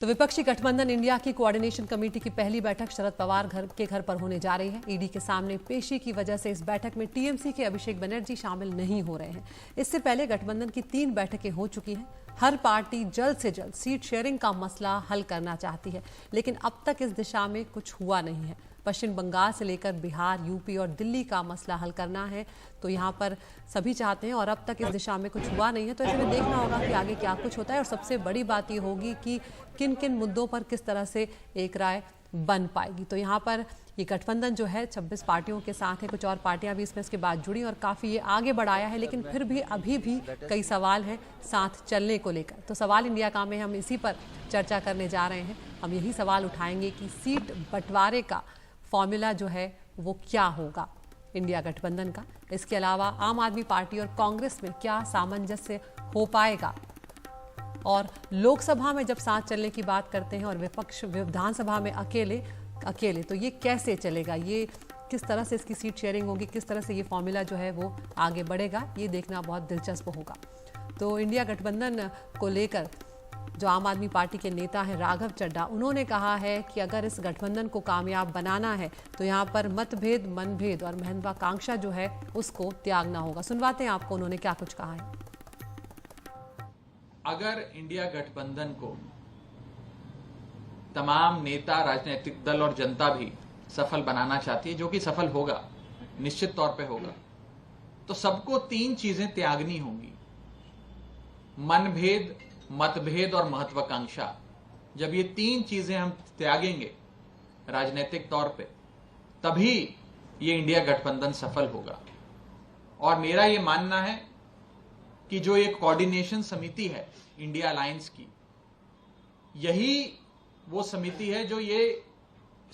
तो विपक्षी गठबंधन इंडिया की कोऑर्डिनेशन कमेटी की पहली बैठक शरद पवार के घर पर होने जा रही है। ईडी के सामने पेशी की वजह से इस बैठक में टीएमसी के अभिषेक बनर्जी शामिल नहीं हो रहे हैं। इससे पहले गठबंधन की 3 बैठकें हो चुकी हैं। हर पार्टी जल्द से जल्द सीट शेयरिंग का मसला हल करना चाहती है, लेकिन अब तक इस दिशा में कुछ हुआ नहीं है। पश्चिम बंगाल से लेकर बिहार, यूपी और दिल्ली का मसला हल करना है, तो यहाँ पर सभी चाहते हैं और अब तक इस दिशा में कुछ हुआ नहीं है। तो ऐसे में देखना होगा कि आगे क्या कुछ होता है और सबसे बड़ी बात ये होगी कि किन किन मुद्दों पर किस तरह से एक राय बन पाएगी। तो यहाँ पर ये गठबंधन जो है 26 पार्टियों के साथ है, कुछ और पार्टियां भी इसमें इसके बाद जुड़ी और काफ़ी ये आगे बढ़ाया है, लेकिन फिर भी अभी भी कई सवाल हैं साथ चलने को लेकर। तो सवाल इंडिया का में हम इसी पर चर्चा करने जा रहे हैं। हम यही सवाल उठाएंगे कि सीट बंटवारे का फॉर्मूला जो है वो क्या होगा इंडिया गठबंधन का। इसके अलावा आम आदमी पार्टी और कांग्रेस में क्या सामंजस्य हो पाएगा, और लोकसभा में जब साथ चलने की बात करते हैं और विपक्ष विधानसभा में अकेले, तो ये कैसे चलेगा, ये किस तरह से इसकी सीट शेयरिंग होगी, किस तरह से ये फॉर्मूला जो है वो आगे बढ़ेगा, ये देखना बहुत दिलचस्प होगा। तो इंडिया गठबंधन को लेकर जो आम आदमी पार्टी के नेता हैं राघव चड्ढा, उन्होंने कहा है कि अगर इस गठबंधन को कामयाब बनाना है तो यहाँ पर मतभेद, मनभेद और महत्वाकांक्षा जो है उसको त्यागना होगा। सुनवाते हैं आपको उन्होंने क्या कुछ कहा है। अगर इंडिया गठबंधन को तमाम नेता, राजनीतिक दल और जनता भी सफल बनाना चाहती है, जो कि सफल होगा, निश्चित तौर पे होगा, तो सबको 3 चीजें त्यागनी होंगी: मनभेद, मतभेद और महत्वाकांक्षा। जब ये 3 चीजें हम त्यागेंगे राजनीतिक तौर पे, तभी ये इंडिया गठबंधन सफल होगा। और मेरा ये मानना है कि जो एक कोऑर्डिनेशन समिति है इंडिया अलायंस की, यही वो समिति है जो ये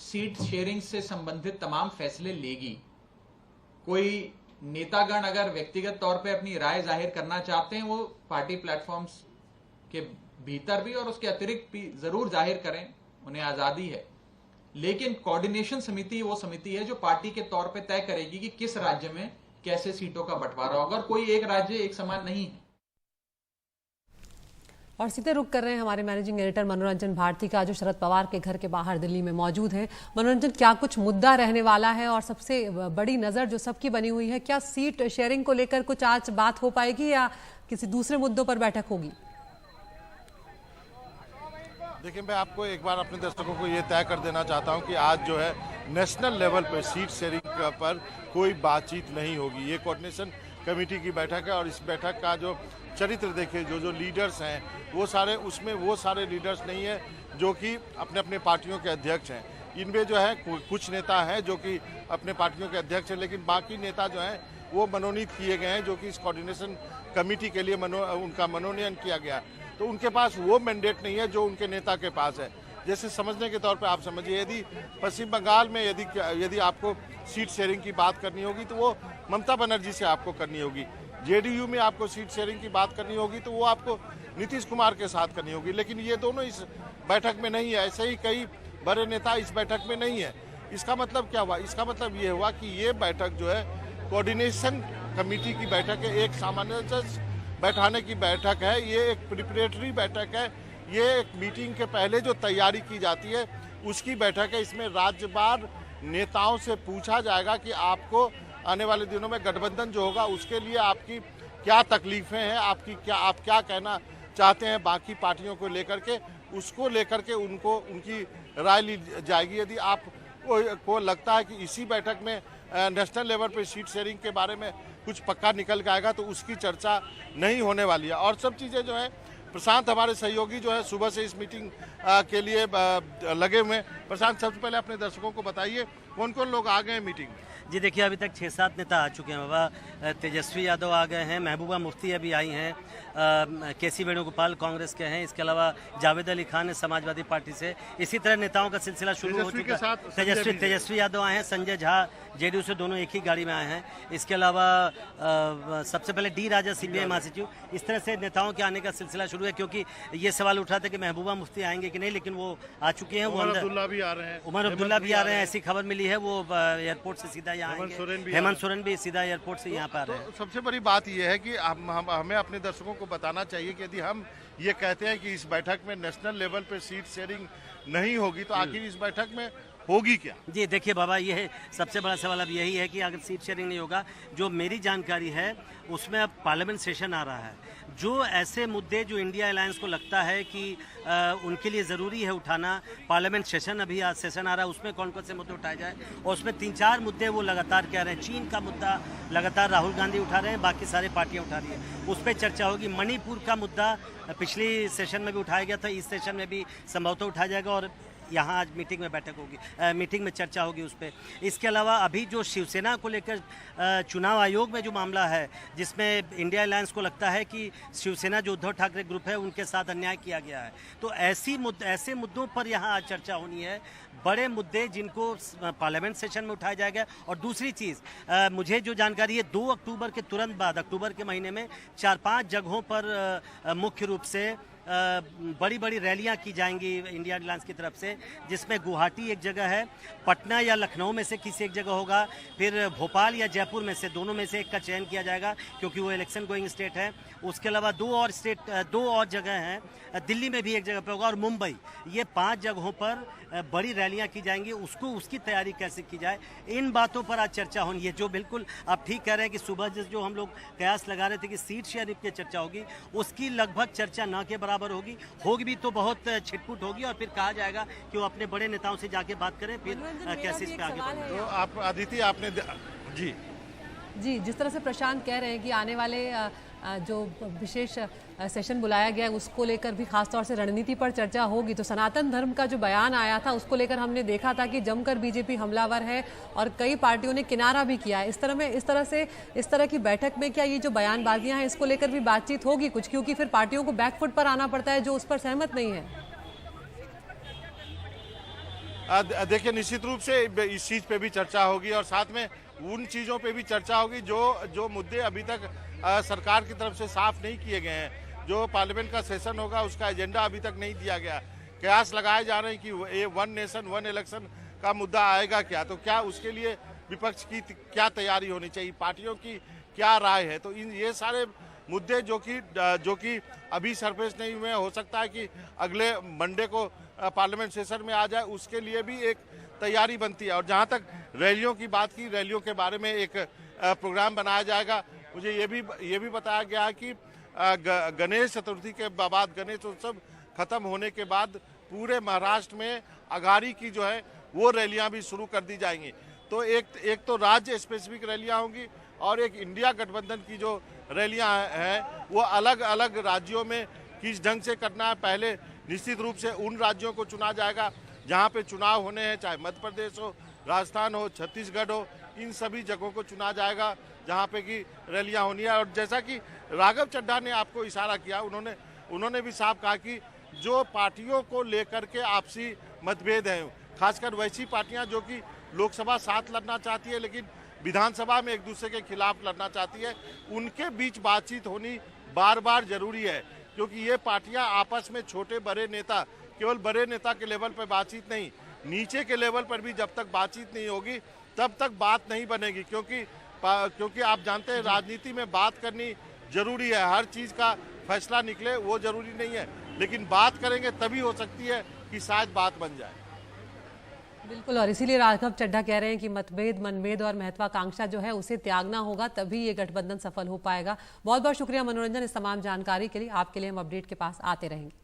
सीट शेयरिंग से संबंधित तमाम फैसले लेगी। कोई नेतागण अगर व्यक्तिगत तौर पे अपनी राय जाहिर करना चाहते हैं, वो पार्टी प्लेटफॉर्म्स के भीतर भी और उसके अतिरिक्त भी जरूर जाहिर करें, उन्हें आजादी है। लेकिन कोऑर्डिनेशन समिति वो समिति है जो पार्टी के तौर पे तय करेगी कि किस राज्य में कैसे सीटों का बंटवारा होगा। कोई एक राज्य एक समान नहीं है। और सीधे रुक कर रहे हैं हमारे मैनेजिंग एडिटर मनोरंजन भारती का, जो शरद पवार के घर के बाहर दिल्ली में मौजूद है। मनोरंजन, क्या कुछ मुद्दा रहने वाला है और सबसे बड़ी नजर जो सबकी बनी हुई है, क्या सीट शेयरिंग को लेकर कुछ आज बात हो पाएगी या किसी दूसरे मुद्दों पर बैठक होगी? देखिए, मैं आपको एक बार अपने दर्शकों को ये तय कर देना चाहता हूं कि आज जो है नेशनल लेवल पर सीट शेयरिंग पर कोई बातचीत नहीं होगी। ये कोऑर्डिनेशन कमेटी की बैठक है और इस बैठक का जो चरित्र देखिए, जो लीडर्स हैं वो सारे, उसमें वो सारे लीडर्स नहीं है जो कि अपने अपने पार्टियों के अध्यक्ष हैं। इनमें जो है कुछ नेता हैं जो कि अपने पार्टियों के अध्यक्ष हैं, लेकिन बाकी नेता जो हैं वो मनोनीत किए गए हैं, जो कि इस कोऑर्डिनेशन कमेटी के लिए उनका मनोनयन किया गया। तो उनके पास वो मैंडेट नहीं है जो उनके नेता के पास है। जैसे समझने के तौर पे आप समझिए, यदि पश्चिम बंगाल में यदि आपको सीट शेयरिंग की बात करनी होगी तो वो ममता बनर्जी से आपको करनी होगी। जेडीयू में आपको सीट शेयरिंग की बात करनी होगी तो वो आपको नीतीश कुमार के साथ करनी होगी। लेकिन ये दोनों इस बैठक में नहीं है। ऐसे ही कई बड़े नेता इस बैठक में नहीं है। इसका मतलब क्या हुआ? इसका मतलब ये हुआ कि ये बैठक जो है कोऑर्डिनेशन कमेटी की बैठक है, एक सामंजस्य बैठाने की बैठक है, ये एक प्रिपरेटरी बैठक है, ये एक मीटिंग के पहले जो तैयारी की जाती है उसकी बैठक है। इसमें राज्यवार नेताओं से पूछा जाएगा कि आपको आने वाले दिनों में गठबंधन जो होगा उसके लिए आपकी क्या तकलीफें हैं, आप क्या कहना चाहते हैं बाकी पार्टियों को लेकर के, उसको लेकर के उनकी राय ली जाएगी। यदि आपको लगता है कि इसी बैठक में नेशनल लेवल पे सीट शेयरिंग के बारे में कुछ पक्का निकल के आएगा तो उसकी चर्चा नहीं होने वाली है। और सब चीज़ें जो है, प्रशांत हमारे सहयोगी जो है सुबह से इस मीटिंग के लिए लगे हुए हैं। प्रशांत, सबसे पहले अपने दर्शकों को बताइए कौन कौन लोग आ गए हैं मीटिंग में? जी देखिए, अभी तक 6-7 नेता आ चुके हैं बाबा। तेजस्वी यादव आ गए हैं, महबूबा मुफ्ती अभी आई हैं, केसी वेणुगोपाल कांग्रेस के हैं, इसके अलावा जावेद अली खान है समाजवादी पार्टी से। इसी तरह नेताओं का सिलसिला शुरू हो चुका है। तेजस्वी यादव आए हैं, संजय झा जेडीयू से दोनों एक ही गाड़ी में आए हैं। इसके अलावा सबसे पहले डी राजा सीबीआई महासचिव, इस तरह से नेताओं के आने का सिलसिला शुरू है, क्योंकि ये सवाल उठा था कि महबूबा मुफ्ती आएंगे कि नहीं, लेकिन वो आ चुके हैं। उमर अब्दुल्ला भी आ रहे हैं, उमर अब्दुल्ला भी आ रहे हैं, ऐसी खबर मिली है। वो एयरपोर्ट से सीधा यहाँ आएंगे। हेमंत सोरेन भी सीधा एयरपोर्ट से यहाँ पर आ रहे हैं। सबसे बड़ी बात यह है कि हमें अपने दर्शकों को बताना चाहिए कि यदि हम ये कहते हैं कि इस बैठक में नेशनल लेवल पे सीट शेयरिंग नहीं होगी, तो आखिर इस बैठक में होगी क्या? जी देखिए बाबा, ये सबसे बड़ा सवाल अब यही है कि अगर सीट शेयरिंग नहीं होगा, जो मेरी जानकारी है उसमें अब पार्लियामेंट सेशन आ रहा है। जो ऐसे मुद्दे जो इंडिया अलायंस को लगता है कि उनके लिए ज़रूरी है उठाना, पार्लियामेंट सेशन अभी आज सेशन आ रहा है, उसमें कौन कौन से मुद्दे उठाए जाए, और उसमें 3-4 मुद्दे वो लगातार कह रहे हैं। चीन का मुद्दा लगातार राहुल गांधी उठा रहे हैं, बाकी सारे पार्टियां उठा रही है, उस पर चर्चा होगी। मणिपुर का मुद्दा पिछली सेशन में भी उठाया गया था, इस सेशन में भी संभवतः उठाया जाएगा, और यहाँ आज मीटिंग में बैठक होगी, मीटिंग में चर्चा होगी उस पर। इसके अलावा अभी जो शिवसेना को लेकर चुनाव आयोग में जो मामला है, जिसमें इंडिया अलायंस को लगता है कि शिवसेना जो उद्धव ठाकरे ग्रुप है उनके साथ अन्याय किया गया है, तो ऐसे मुद्दों पर यहाँ आज चर्चा होनी है, बड़े मुद्दे जिनको पार्लियामेंट सेशन में उठाया जाएगा। और दूसरी चीज़, मुझे जो जानकारी है 2 अक्टूबर के तुरंत बाद, अक्टूबर के महीने में 4-5 जगहों पर मुख्य रूप से बड़ी बड़ी रैलियां की जाएंगी इंडिया अलायंस की तरफ से, जिसमें गुवाहाटी एक जगह है, पटना या लखनऊ में से किसी एक जगह होगा, फिर भोपाल या जयपुर में से, दोनों में से एक का चयन किया जाएगा क्योंकि वो इलेक्शन गोइंग स्टेट है। उसके अलावा 2 और जगह हैं, दिल्ली में भी एक जगह पे होगा, और मुंबई। ये 5 जगहों पर बड़ी रैलियां की जाएंगी। उसकी तैयारी कैसे की जाए, इन बातों पर आज चर्चा होनी है। जो बिल्कुल आप ठीक कह रहे हैं कि सुबह जो हम लोग कयास लगा रहे थे कि सीट शेयरिंग की चर्चा होगी, उसकी लगभग चर्चा न के बराबर होगी भी तो बहुत छिटपुट होगी, और फिर कहा जाएगा कि वो अपने बड़े नेताओं से जाके बात करें, फिर कैसे इस पे आगे बढ़ें। तो आप अदिति, आपने जी जिस तरह से प्रशांत कह रहे हैं कि आने वाले जो विशेष सेशन बुलाया गया है उसको लेकर भी खासतौर से रणनीति पर चर्चा होगी, तो सनातन धर्म का जो बयान आया था उसको लेकर हमने देखा था कि जमकर बीजेपी हमलावर है और कई पार्टियों ने किनारा भी किया है। इस तरह की बैठक में क्या ये जो बयानबाजियां हैं इसको लेकर भी बातचीत होगी कुछ, क्योंकि फिर पार्टियों को बैकफुट पर आना पड़ता है जो उस पर सहमत नहीं है। देखिए, निश्चित रूप से इस चीज पे भी चर्चा होगी, और साथ में उन चीजों पे भी चर्चा होगी जो मुद्दे अभी तक सरकार की तरफ से साफ नहीं किए गए हैं। जो पार्लियामेंट का सेशन होगा उसका एजेंडा अभी तक नहीं दिया गया। कयास लगाए जा रहे हैं कि ये 1 नेशन 1 इलेक्शन का मुद्दा आएगा क्या, तो क्या उसके लिए विपक्ष की क्या तैयारी होनी चाहिए, पार्टियों की क्या राय है। तो ये सारे मुद्दे जो कि अभी सरफेस नहीं हुए, हो सकता है कि अगले मंडे को पार्लियामेंट सेशन में आ जाए, उसके लिए भी एक तैयारी बनती है। और जहां तक रैलियों की बात की, रैलियों के बारे में एक प्रोग्राम बनाया जाएगा। मुझे ये भी बताया गया है कि गणेश चतुर्थी के बाद, गणेश उत्सव खत्म होने के बाद पूरे महाराष्ट्र में अघाड़ी की जो है वो रैलियां भी शुरू कर दी जाएंगी। तो एक तो राज्य स्पेसिफिक रैलियां होंगी, और एक इंडिया गठबंधन की जो रैलियां हैं वो अलग अलग राज्यों में किस ढंग से करना है। पहले निश्चित रूप से उन राज्यों को चुना जाएगा जहां पे चुनाव होने हैं, चाहे मध्य प्रदेश हो, राजस्थान हो, छत्तीसगढ़ हो, इन सभी जगहों को चुना जाएगा जहां पे की रैलियां होनी है। और जैसा कि राघव चड्ढा ने आपको इशारा किया, उन्होंने भी साफ कहा कि जो पार्टियों को लेकर के आपसी मतभेद हैं, खासकर वैसी पार्टियां जो कि लोकसभा साथ लड़ना चाहती है लेकिन विधानसभा में एक दूसरे के खिलाफ लड़ना चाहती है, उनके बीच बातचीत होनी बार बार जरूरी है। क्योंकि ये पार्टियां आपस में छोटे बड़े नेता, केवल बड़े नेता के लेवल पर बातचीत नहीं, नीचे के लेवल पर भी जब तक बातचीत नहीं होगी तब तक बात नहीं बनेगी। क्योंकि आप जानते हैं राजनीति में बात करनी जरूरी है, हर चीज का फैसला निकले वो जरूरी नहीं है, लेकिन बात करेंगे तभी हो सकती है कि शायद बात बन जाए। बिल्कुल, और इसीलिए राघव चड्ढा कह रहे हैं कि मतभेद, मनभेद और महत्वाकांक्षा जो है उसे त्यागना होगा, तभी ये गठबंधन सफल हो पाएगा। बहुत बहुत शुक्रिया मनोरंजन इस तमाम जानकारी के लिए। आपके लिए हम अपडेट के पास आते रहेंगे।